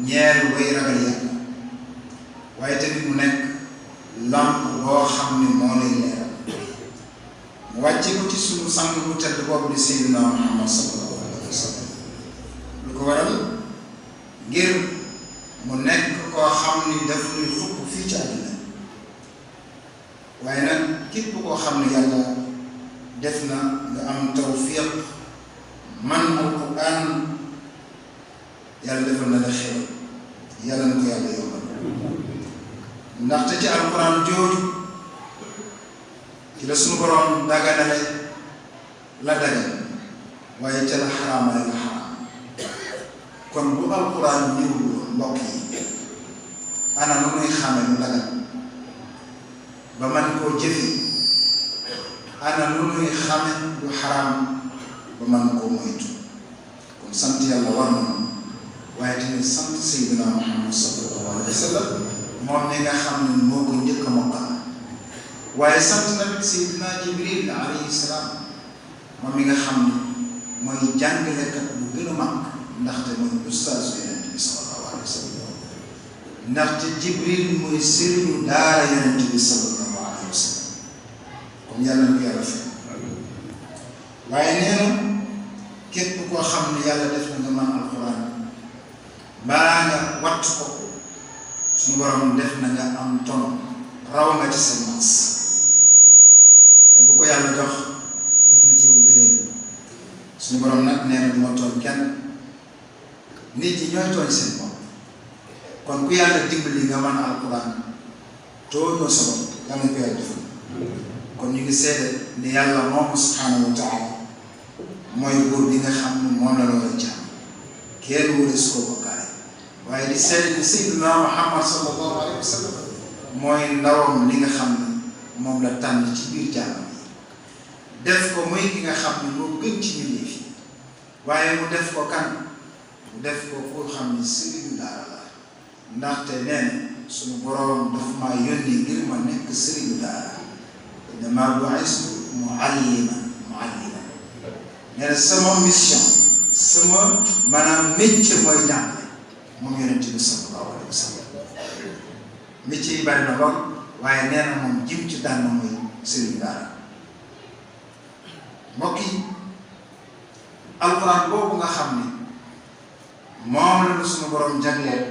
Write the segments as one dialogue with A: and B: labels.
A: ñeel way ragal yàlla waaye tamit mu nekk lamp boo xam ne moo lay leeral mu wàcce ko ci sunu sang bu tedd boobu di Seydina Muhammad sallallahu alayhi wa sallam lu ko waral ngir mu nekk koo xam ni daf ñuy xupp fii ci àddina waaye nag képp koo xam ne yàlla def na nga am tawfiq man alquran yàlla defal na la xew yàlla na ko yàlla yombal ndaxte ci alquran jooju ci la suñu borom daganale la dagan waaye ca la xaraamale la xaraam kon bu alquran ñëwul mbokk yi ana nu muy xàmme lu dagan ba man koo jëfe ana lu muy xàmme lu xaraam ba man koo moytu kon sant yàlla war na waaye tamit sant Seydina Muhammad sallallahu alayhi wa sallam moom mi nga xam ne moo ko njëkk a mokkal waaye sant tamit Seydina Jibril alayhi salaam moom mi nga xam ne mooy jàngalekat bu gën a mag ndaxte mooy ustaasu yonent bi sallallahu alayhi wa sallam ndaxte Jibril mooy sëriñu daara yonent bi sallallahu alayhi wa sallam comme yàlla na ko yàlla fekk waaye nee na képp koo xam ne yàlla def na nga mën alxuraan mbaa nga watt ko suñu borom def na nga am tono raw nga ci sa maas ay bu ko yàlla jox def na ci yow gëneel suñu borom nag nee na du ma tooñ kenn nit ñi ñooy tooñ seen bopp kon ku yàlla dimbali nga mën alxuraan tooñoo sa bopp yàlla ko yàlla defal kon ñu ngi seede ni yàlla moom subhanahu wa taala mooy buur bi nga xam ne moom la war a jaam kenn wóore su ko bokkaale waaye di seede ni Seydina Muhammad sallallahu alayhi wa sallam mooy ndawam li nga xam ne moom la tànn ci biir jaamam yi def ko muy ki nga xam ne moo gën ci mbindeef yi waaye mu def ko kan mu def ko koo xam ne sëriñu daara la ndaxte nee na suñu boroom dafa maa yónni ngir ma nekk sëriñu daara innamaa bu'istu mu'alliman nee na sama mission sama maanaam métier mooy jàngale moom yonent bi sallallahu alayhi wa sallam métier yi bari na lool waaye nee na moom jim ci daan na mooy sëriñ daara mbokk yi alxuraan boobu nga xam ne moom la suñu borom jagleel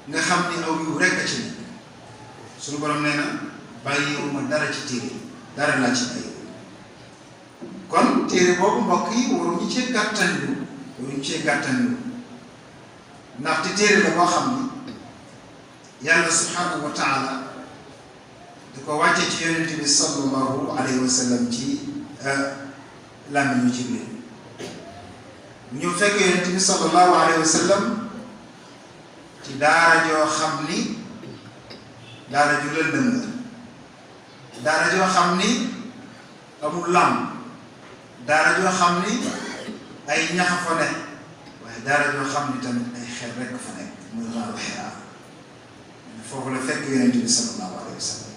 A: nga xam ni aw yu rekk a ci nekk suñu borom nee na bàyyiwuma dara ci téere dara laa ci bàyyi kon téere boobu mbokk yi waruñu cee gàttanlu ndaxte téere la boo xam ni yàlla subhanahu wa taala di ko wàcce ci yonent bi sallallahu alayhi wa sallam ci làmmiñu Jibril ñu fekk yonent bi sallallahu alayhi wa sallam ci daara joo xam ni daara ju lëndëm la daara joo xam ni amul làmp daara joo xam ni ay ñax fa nekk waaye daara joo xam ni tamit ay xel rekk fa nekk muy xaaru Hiraa foofu la fekk yonent bi sallallahu alayhi wa sallam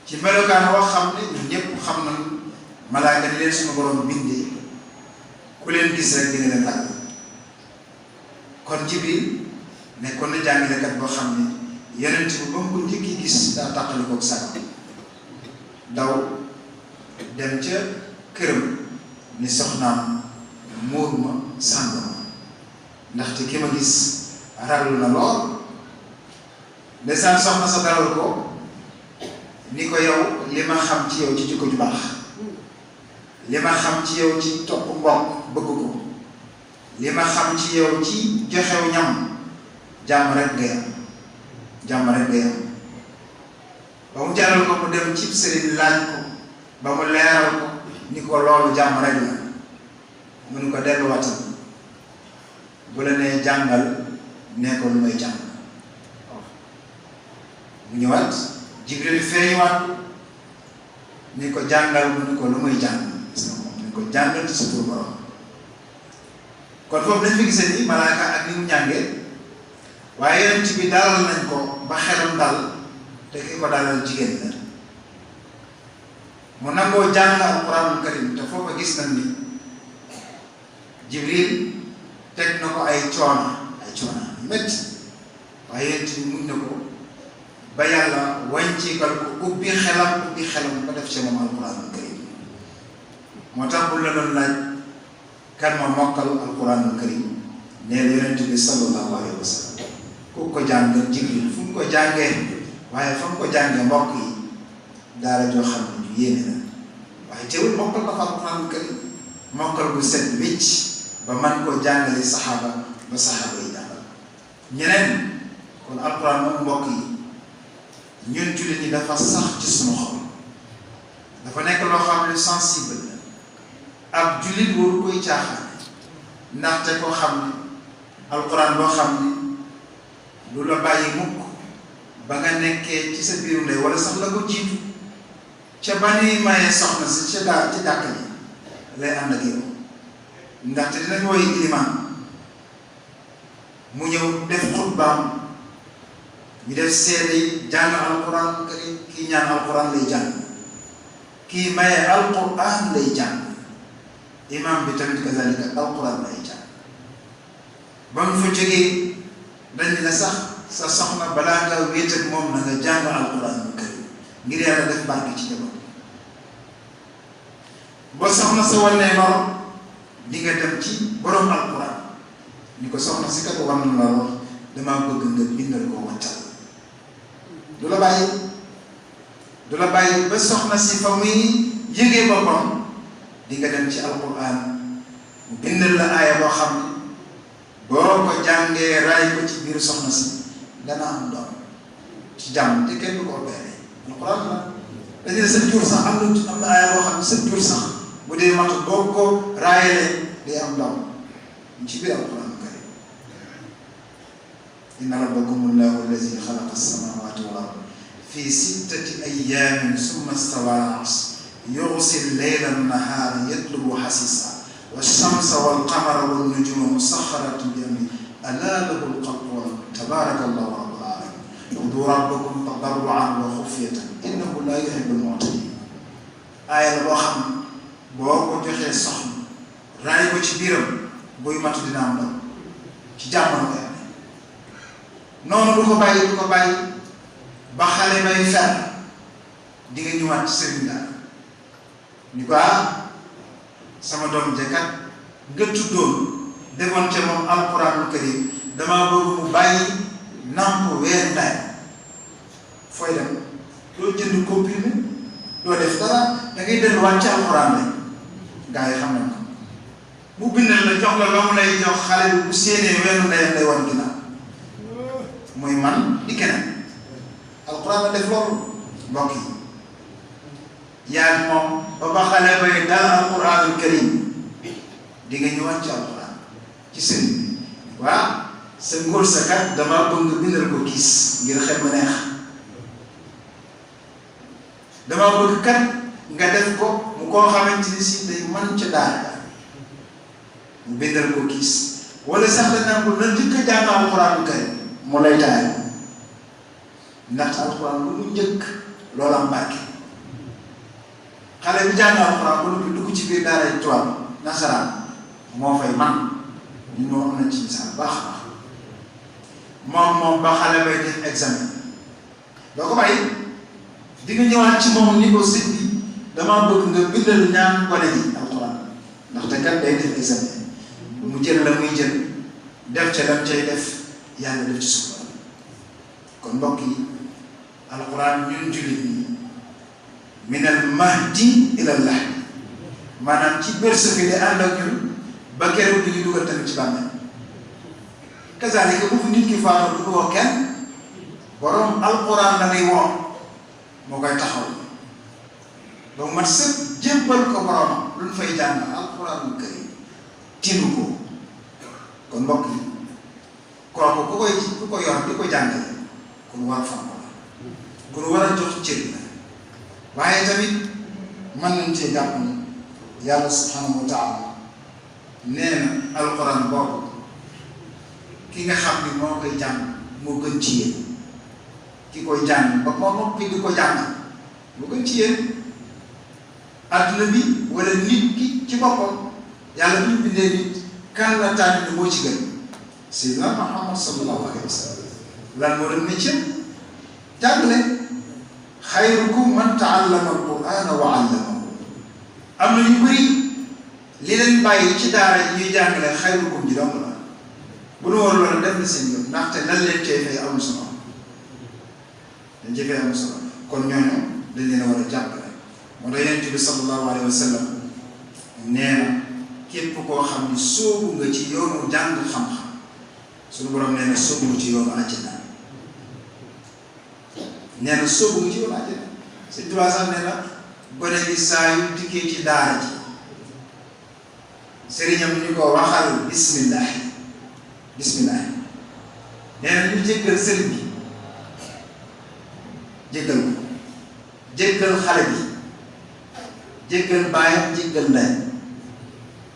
A: ci melokaan woo xam ne ñun ñëpp xam nañ malaaka ni leen suñu borom bindee ku leen gis rek dina leen laaj kon Jibril nekkoon na jàngalekat boo xam ne yonent bi ba mu ko njëkki gis daa tàqali koog sago daw dem ca këram ni soxnaam muur ma sàng ma ndaxte ki ma gis raglu na lool ndeysaan soxna sa dalal ko ni ko yow li ma xam ci yow ci jikko ju baax li ma xam ci yow ci topp mbokk bëgg ko li ma xam ci yow ci joxew ñam jàmm rek ngay am jàmm rek ngay am ba mu jaral ko mu dem cib sëriñ laaj ko ba mu leeral ko ni ko loolu jàmm rek la mu ni ko delluwaatal bu la nee jàngal nee ko lu may jàng mu ñëwaat Jibril feeñuwaat ni ko jàngal mu ni ko lu may jàng ni ko jàngal ci sa tur borom kon foofu dañ fi gisee ni malaaka ak ni mu ñàngee waaye yonent bi dalal nañ ko ba xelam dal te ki ko dalal jigéen la mu nangoo jàng alquranul karim te foofa gis nañ ni Jibril teg na ko ay coono métti waaye yéen ci muñ na ko ba yàlla wàññikal ko ubbi xelam ba def ci moom alquranul karim moo tax bu la doon laaj kan ma mokkal alquranul karim nee na yonent bi sallallahu alayhi wa sallam ku ko jàng Jibril fu mu ko jàngee waaye fa mu ko jàngee mbokk yi daara joo xam ne ñu yéene la waaye teewul mokkal dafa alquranul karim mokkal bu set wicc ba man koo jàngale saxaaba ba saxaaba yi jàngal ñeneen kon alquran moom mbokk yi ñun jullit ñi dafa sax ci sunu xol dafa nekk loo xam ne sensible la ab jullit waru koy caaxaane ndaxte koo xam ne alquran boo xam ne lu la bàyyi mukk ba nga nekkee ci sa biiru ndey wala sax la ko jiitu ca ba ni mayee soxna si ca daa ci dàkk ji lay ànd ak yow ndaxte dinañ woy ilimaan mu ñëw def xutbaam ñu def seede yi jàng alquran kii ñaan alquran lay jàng kii maye alquran lay jàng imam bi tamit kazalika alquran lay jàng ba mu fa jógee dañ la sax sa soxna balaa nga wéet ak moom na nga jàng alquran karim ngir yàlla def barke ci njaboot ba soxna sa wannee lor di nga dem ci borom alquran ni ko soxna si kat wan na lor damaa bëgg nga bindal ko wattal du la bàyyi ba soxna si fa muy yëgee boppam di nga dem ci alquran mu bindal la aaya boo xam ne boo ko jàngee raay ko ci biir soxna si dana am doom ci jàmm te kenn du ko opéré alquran la dañu ne sa jur sax am na aaya boo xam ne sa jur sax bu dee matu boo ko raayalee day am doom ci biir alquran karim inna rabbakum allahu allazi xalaqa as-samawati wal arda fi sittati ayyamin summa stawa ala al-arsh yughsi al-layla an-nahara yatlubu hasisa wash-shamsa wal-qamara wan-nujuma musakhkharatin bi amrihi ala lahu al-khalqu wal-amru tabaraka allahu rabbul alamin ud'u rabbakum tadarru'an wa khufyatan innahu la yuhibbu al-mu'tadin aaya la boo xam ne boo ko joxee soxna raay ko ci biiram buy matu dina am doom ci jàmmono ko noonu du ko bàyyi ba xale bay fer di nga ñëwaat ci sëriñ daal ni ko sama doom jekat nga tuddoon defoon ca moom alquranul karim damaa bëgg mu bàyyi namp weer ndaay fooy dem doo jënd comprimé doo def dara da ngay delluwaat ci alquran rek gaa yi xam nañ ko mu bindal la jox la mu lay jox xale bi bu séenee weeru ndeyam lay wan ginnaaw muy man di keneen alquran la def loolu mbokk yi yaa moom ba xale bay dal alquranul karim di nga ñëwaat ci alquran ci sëriñ bi waa sa ngóor sa kat dama bëgg nga bindal ko gis ngir xel ma neex dama bëgg kat nga def ko mu koo xamante ni si day mën ca daara mu bindal ko gis wala sax danaa ko na njëkk a jàng alquranul karim mu lay taay ndaxte alquran lu mu njëkk loolu am barke xale bi jàng alquran ba noppi dugg ci biir daara yi tubaab nasaraan moo fay man ñu ñoo am nañ ci misaal baax a baax moom ba xale bay def examen doo ko bàyyi di nga ñëwaat ci moom ni ko sëñ bi damaa bëgg nga bindal ñaan gone gi alquran ndaxte kat day def examen mu jël la muy jël def ca lam cay def yàlla def ci suuf kon mbokk yi alquran ñun jullit ñi minal mahdi ilal lahdi maanaam ci berceau bi di ànd ak ñun ba keroog du ñu dugal tamit ci bàmmeel kazaalika bu fi nit ki faatoo du ko wax kenn borom alquran la ngay woo moo koy taxaw ba mu mat sëpp jébbal ko boromam lu ñu fay jàng alquranul karim tinu ko kon mbokk yi kooku ku ko yor di ko jàngale ku nu war a fonk la ku nu war a jox cër la waaye tamit mën nañ cee jàpp ni yàlla subhanahu wa taala nee na alquran boobu ki nga xam ni moo koy jàng moo gën ci yéen ki koy jàng ba moo noppi di ko jàng moo gën ci yéen adduna bi wala nit ki ci boppam yàlla bu ñu bindee nit kan la tànn ni moo ci gën Seydina Muhammad sallallahu alayhi wa sallam lan moo doon métier jàngale. xayrukum man taallama alqur'ana wa allamahu. am na ñu bëri li leen bàyyi ci daara yi ñuy jàngale xayrukum ji dong la bu nu woon loolu def na seen yoon ndaxte lan leen cay fay amul solo dañ cay fay amul solo kon ñooñu dañ leen a war a jàppale. moo tax Yonent bi sallallahu alayhi wa sallam nee na képp koo xam ni sóobu nga ci yoonu jàng xam-xam suñu borom nee na sóobu nga ci yoonu àjjana. nee na sóobu nga ci yoonu àjjana. Sëñ Tuubaa sax nee na gone gi saa yu dikkee ci daara ji sëriñam ñu ko waxal bismillah bismillah. nee na ñu jéggal sëriñ bi jéggal ko jéggal xale bi jéggal baayam jéggal ndey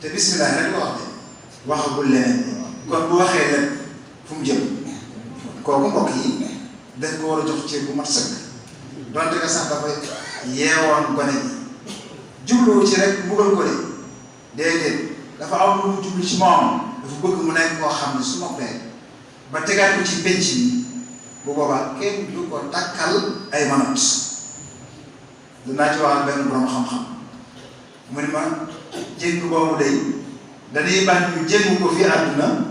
A: te bismillah rek la wax de waxagul leneen kon bu waxee rek fu mu jëm kooku mbokk yi dañ ko war a jox ceeb bu mat sëkk donte nga sax dafay yeewoon gone gi jubluwu ci rek mbugal ko de déedéet dafa am lu mu jublu ci moom dafa bëgg mu nekk koo xam ne su noppee ba tegaat ko ci penc yi bu boobaa kenn du ko takkal ay manot. dinaa ci wax benn borom xam-xam mu ne ma jéng boobu day dañuy bañ ñu jéng ko fii àdduna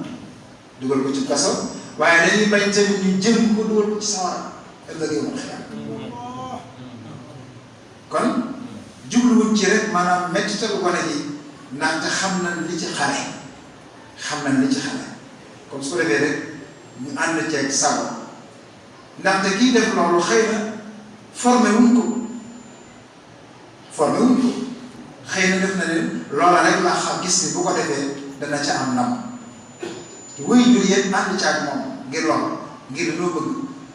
A: dugal ko ci kaso waaye dañuy bañ tamit ñu jéng ko dugal ko ci sawara ëllëg yow ma xiyaam. kon jubluwuñ ci rek maanaam mettitalu gone gi ndaxte xam nañ li ci xale xam nañ li ci xale comme su ko defee rek ñu ànd ceeg sago ndaxte kii def loolu xëy na formé wuñ ko xëy na def na leen loola rek la xam gis ni bu ko defee dana ca am ndam wéy jur yéen ànd ca ak moom ngir lool ngir loo bëgg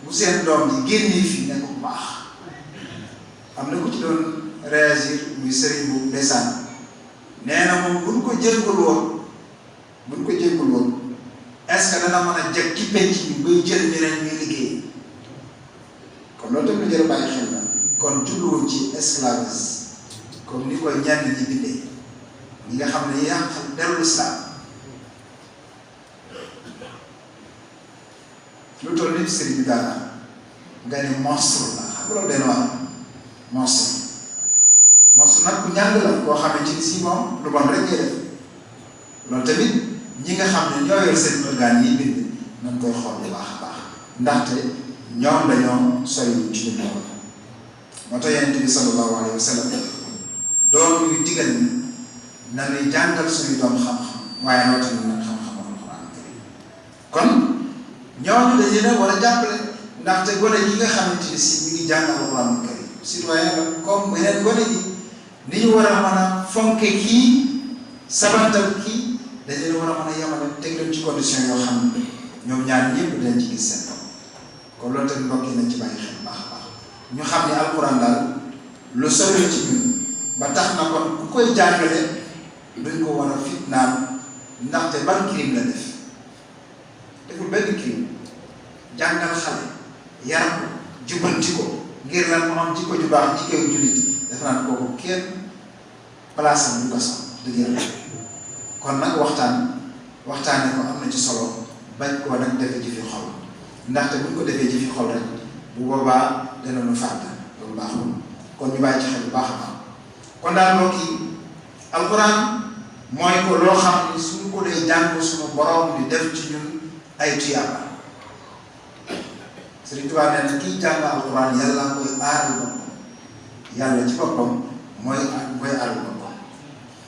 A: bu seen doom ji génnee fii ne ko bu baax. am na ku ci doon réagir muy sëriñ bu ndeysaan nee na moom buñ ko jéggul woon est-ce que dana mën a jeg ci penc bi bay jël ñeneen ñuy liggéey kon loolu tamit jël bàyyi xel la kon jubluwuñ ci esclavage comme ni ko ñenn ñi bindee ñi nga xam ne yàq derul islam lu toll nit sëriñ bi daal nga ne monstre la xam nga loolu den wax monstre nag ku ñàng la koo xamante ni si moom lu bon rek ngay def loolu tamit ñi nga xam ne ñoo yor seen organes yi bind nañ koy xool bu baax a baax ndaxte ñoom dañoo sori ci lu ñoom moo tax Yonent bi sallallahu alayhi wa sallam doon ñu digal ni na ñuy jàngal suñu doom xam-xam waaye rawatina nag xam-xam alxuraan kon ñooñu dañ leen a war a jàppale ndaxte gone yi nga xamante ni si ñu ngi jàng alxuraan karim citoyen la comme beneen gone gi ni ñu war a mën a fonke kii sabantal kii dañ leen war a mën a yemale teg leen ci condition yoo xam ne ñoom ñaar ñëpp dañ ci gis seen bopp kon loolu tamit mbokk yi nañ ci bàyyi xel baax a baax ñu xam ne alxuraan daal lu sori ci ñun ba tax na kon ku koy jàngale duñ ko war a fitnaal ndaxte ban crime la def deful benn crime jàngal xale yar ko jubbanti ko ngir lan mu am jikko ju baax ci kaw jullit def naan kooku kenn place am du ko sax dëgg yàlla kon nag waxtaane ko am na ci solo bañ koo nag defee jëfi xol ndaxte buñ ko defee jëfi xol rek bu boobaa dana nu fàtte loolu baaxul kon ñu bàyyi ci xel bu baax a baax kon daal mbokk yi alxuraan mooy ko loo xam ne suñu ko dee jàng suñu borom di def ci ñun ay tuyaaba Sëriñ Tuubaa nee na kiy jàng alxuraan yàlla koy aaral boppam yàlla ci boppam mooy aaral boppam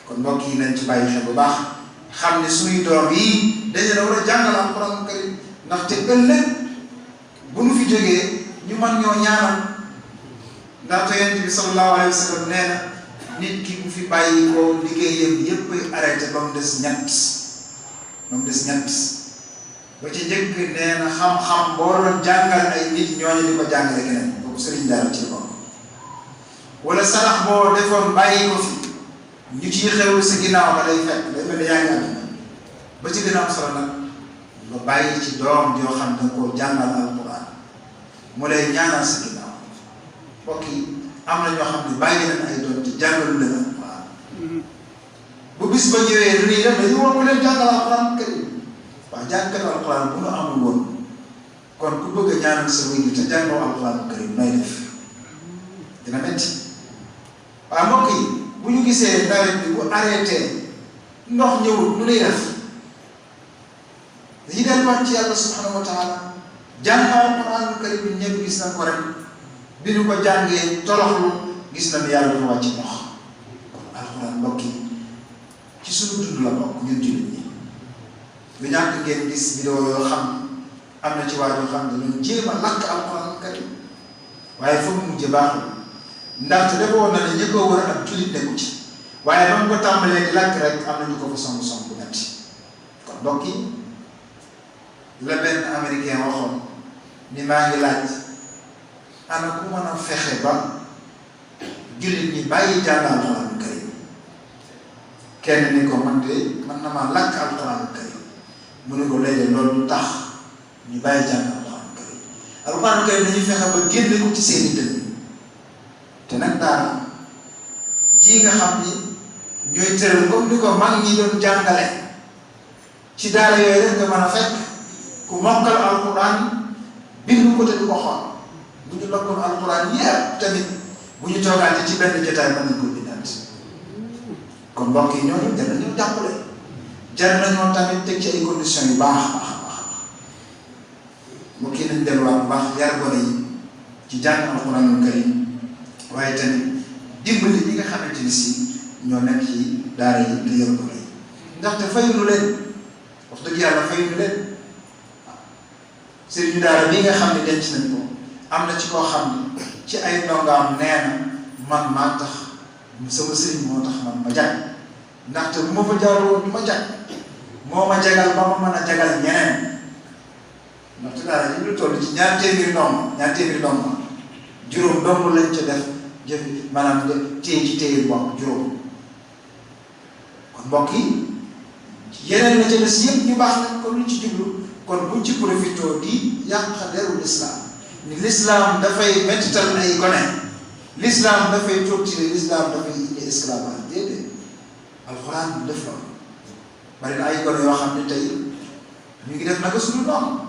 A: kon mbokk yi nañ ci bàyyi xel bu baax xam ne suñuy doom yi dañu la war a jàngal alxuraan karim ndaxte ëllëg bu nu fi jógee ñu mën ñoo ñaanal ndaxte Yonent bi sallallahu alayhi wa sallam nee na nit ki bu fi bàyyi ko liggéeyam yépp arrêté ba mu des ñett ba ci njëkk nee na xam-xam boo doon jàngal ay nit ñooñu di ko jàngale keneen boobu sëriñ daal ci bokk wala sarax boo defoon bàyyi ko fi ñu ciy xewlu sa ginnaaw ba day fekk day mel ne yaa ngi àdduna ba ci gën a am solo nag nga bàyyi ci doom joo xam ne koo jàngal alquran mu lay ñaanal sa ginnaaw mbokk yi am na ñoo xam ne bàyyi nañ ay doom te jàngalu leen alquran bu bis ba ñëwee lu ñuy def dañu war ko leen jàngal alquran karim waaw jàngkat alxuraan bu nu amul woon kon ku bëgg a ñaanal sa wéy te jàngoo alxuraan karim nooy def dina metti waaw mbokk yi bu ñu gisee nawet bi bu arrêté ndox ñëwul nu lay def dañuy delluwaat ci yàlla subhanahu wa taala jàng alxuraan karim bi ñëpp gis na ko rek bi ñu ko jàngee toroxlu gis na ni yàlla dafa wàcc ndox alxuraan mbokk yi ci suñu dund la bokk ñun jullit ñi lu ñàkk ngeen gis vidéo yoo xam am na ci waa yoo xam ne dañu jéem a lakk alxuraan karim waaye fa mu mujj baaxul ndaxte dafa woon na ne ñi ko war a ak jullit nekku ci waaye ba mu ko tàmbalee di lakk rek am na ñu ko fa song bu metti kon mbokk yi la benn américain waxoon ni maa ngi laaj ana ku mën a fexe ba jullit ñi bàyyi jàng alxuraan karim kenn ni ko man de man na maa lakk alxuraan karim mu ne ko léegi loolu du tax ñu bàyyi jàng alxuraan karim alxuraan karim dañuy fexe ba génne ko ci seeni dënn te nag daara ji nga xam ni ñooy tëral comme ni ko mag ñi doon jàngale ci daara yooyu rek nga mën a fekk ku mokkal alxuraan bindu ko te du ko xool bu ñu lokkoon alxuraan yépp tamit bu ñu toogaatee ci benn jotaay mën nañ ko bindaat kon mbokk yi ñooñu jar nañoo jàppale jar nañoo tamit teg ci ay conditions yu baax a baax a baax mbokk yi nañ delluwaat bu baax yar gone yi ci jàng alxuraanul karim waaye tamit dimbali ñi nga xamante ni si ñoo nekk ci daara yi te yor gone yi ndaxte fayuñu leen wax dëgg yàlla fayuñu leen waaw sëriñu daara bii nga xam ne denc nañ ko am na ci koo xam ne ci ay ndongaam nee na man maa tax sama sëriñ moo tax man ma jag ndaxte bu ma fa jaaroo woon du ma jag moo ma jagal ba ma mën a jagal ñeneen ndaxte daara ji lu toll ci ñaar téeméeri ndongo juróom dong lañ ca def jëf maanaam téye ci téye bopp juróom kon mbokk yi yeneen la ca des yëpp ñu baax nag kon luñ ci jublu kon buñ ci profité di yàq deru lislaam ni lislaam dafay mettital ay gone lislaam dafay torturer lislaam dafay indi esclavage déedéet alxuraan bu def loolu bari na ay gone yoo xam ne tey ñu ngi def naka suñu noonu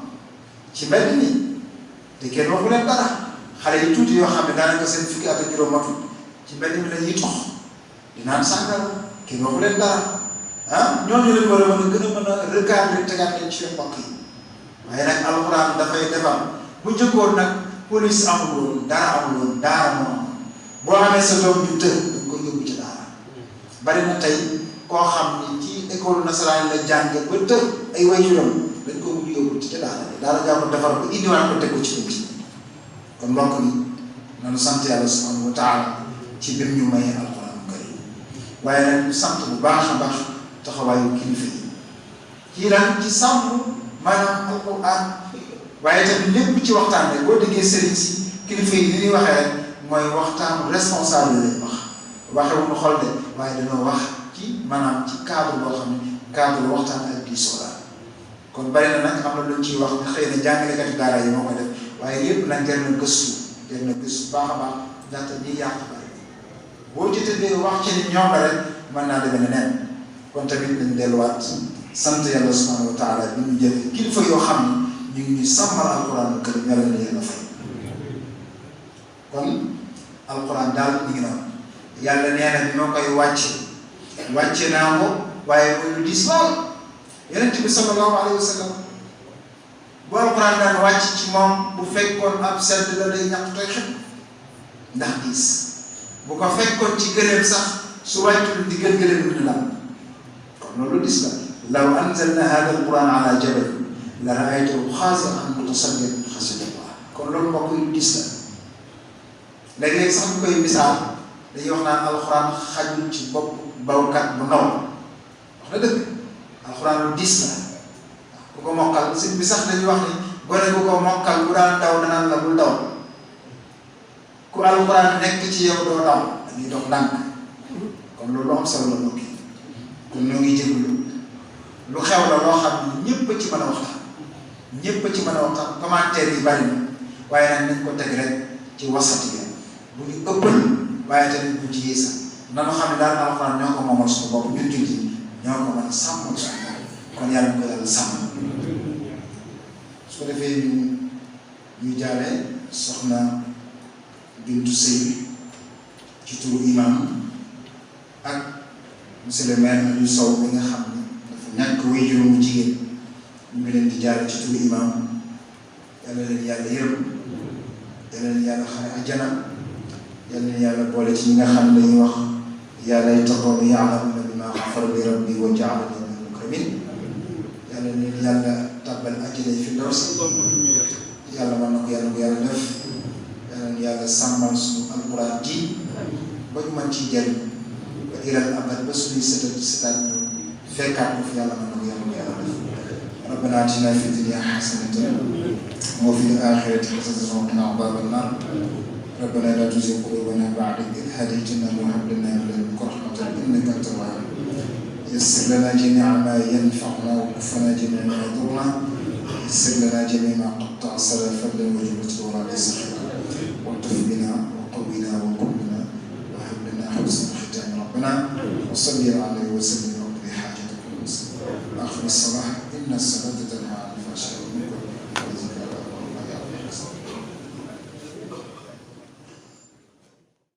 A: ci mbedd mi te kenn waxu leen dara xale yi tuuti yoo xam ne daanaka seen fukki at ak juróom matul ci mbedd mi la ñuy tox di naan sàngara kenn waxu leen dara ah ñooñu leen war a mën a gën a mën a recadrer tegaat leen ci seen mbokk yi waaye nag alxuraan dafay defar bu njëkkoon nag police amul woon dara amul woon daara moom boo amee sa doom ju të dañ ko yóbbu ci daara bari na tey koo xam ni ci école nasaraan la jàng ba të ay waajuram dañ ko mujj yóbbu ci daara jàpp defar ko indiwaat ko teg ko ci nit kon mbokk yi nanu sant yàlla subhanahu wa taala ci bir ñu may alxuraan karim waaye nag ñu sant bu baax a baax taxawaayu kilifa yi kii lan ci sàmm maanaam alxuraan waaye tamit lépp ci waxtaan rek boo déggee sëriñ si kilifa yi li ñuy waxee rek mooy waxtaanu responsable lañ waxewuñu xol de waaye dañoo wax ci maanaam ci cadre boo xam ne cadre waxtaan ak diisoo la kon bari na nag am na luñ ciy wax ne xëy na jàngalekati daara yi moo koy def waaye yépp nag jar na gëstu baax a baax ndaxte ñiy yàq bari boo ci tëddee wax ci ni ñoom la rek mën naa demee neneen kon tamit nañ delluwaat sant yàlla subhanahu wa taala bi ñu jël kilifa yoo xam ne ñu ngi ñuy sàmmal alquran karim yàlla na yàlla fay kon alquran daal ñu ngi noonu yàlla nee na bi ma koy wàcce naa ko waaye muy lu diis lool yonent bi sallallahu alayhi wa sallam bu alquran daan wàcc ci moom bu fekkoon ab sedd la day ñàkk tooy xet ndax diis bu ko fekkoon ci gëléem sax su wàccul di gëléem bi la kon loolu diis la law anzalna hada alquran ala jabal la raaytahu xaasi'an mutasaddian min xashyati-llah kon loolu mbokk yu diis la léeg-léeg sax ñu koy misaal dañuy wax naan alxuraan xajul ci bopp bawkat bu ndaw wax na dëgg alxuraan lu diis la ku ko mokkal sëñ bi sax dañuy wax ni gone ku ko mokkal bu daan daw danaan la bul daw ku alxuraan nekk ci yow doo daw dañuy dox ndànk kon loolu am solo la mbokk yi kon ñoo ngi jéglu lu xew la loo xam ne ñépp a ci mën a waxtaan ñépp a ci mën a waxtaan commentaire yi bari na waaye nag nañ ko teg rek ci wasati bi bu ñu ëppal waaye tamit bu ci yéesa nanu xam ne daal alxuraan ñoo ko moomal suñu bopp ñun jullit ñoo ko mën a sàmm suñu bopp kon yàlla ko yàlla sàmm su ko defee ñu jaale soxna Bintu Sey ci turu imam ak monsieur le maire Aliou Sow bi nga xam ne dafa ñàkk waajur mu jigéen ñu ngi leen di jaale ci turu imam yàlla leen yàlla yërëm yàlla leen yàlla xare àjjana yàlla leen yàlla boole ci ñi nga xam ne dañuy wax yàlla ay taxaw ya'lamuuna bimaa ghafara li rabbi wa ja'alani minal mukramiin yàlla leen yàlla tàbbal àjjana fi firdaws yàlla mën na ko yàlla def yàlla leen yàlla sàmmal suñu alquran ji ba ñu mën ciy jëriñ ba ilal abad ba suñuy sëtaat ñu fekkaat ko fi yàlla mën na ko yàlla def rabbana atina fi dunya hasanatan wa fil akhirati hasanatan wa qina adhaban nar rabbana la tuzigh qulubana ba'da idh hadaytana wa hab lana min ladunka rahmatan innaka antal wahhab yassir lana jami'a ma yanfa'una wa kufna jami'a ma yadurruna yassir lana jami'a ma qatta'a salafan wa jumlatan wa la sakhira wa tuf bina wa qawwina wa kullina wa hab lana husna khitam rabbana wa salli alayhi wa sallim wa qdi hajatakum wa akhir as-salah inna as-salata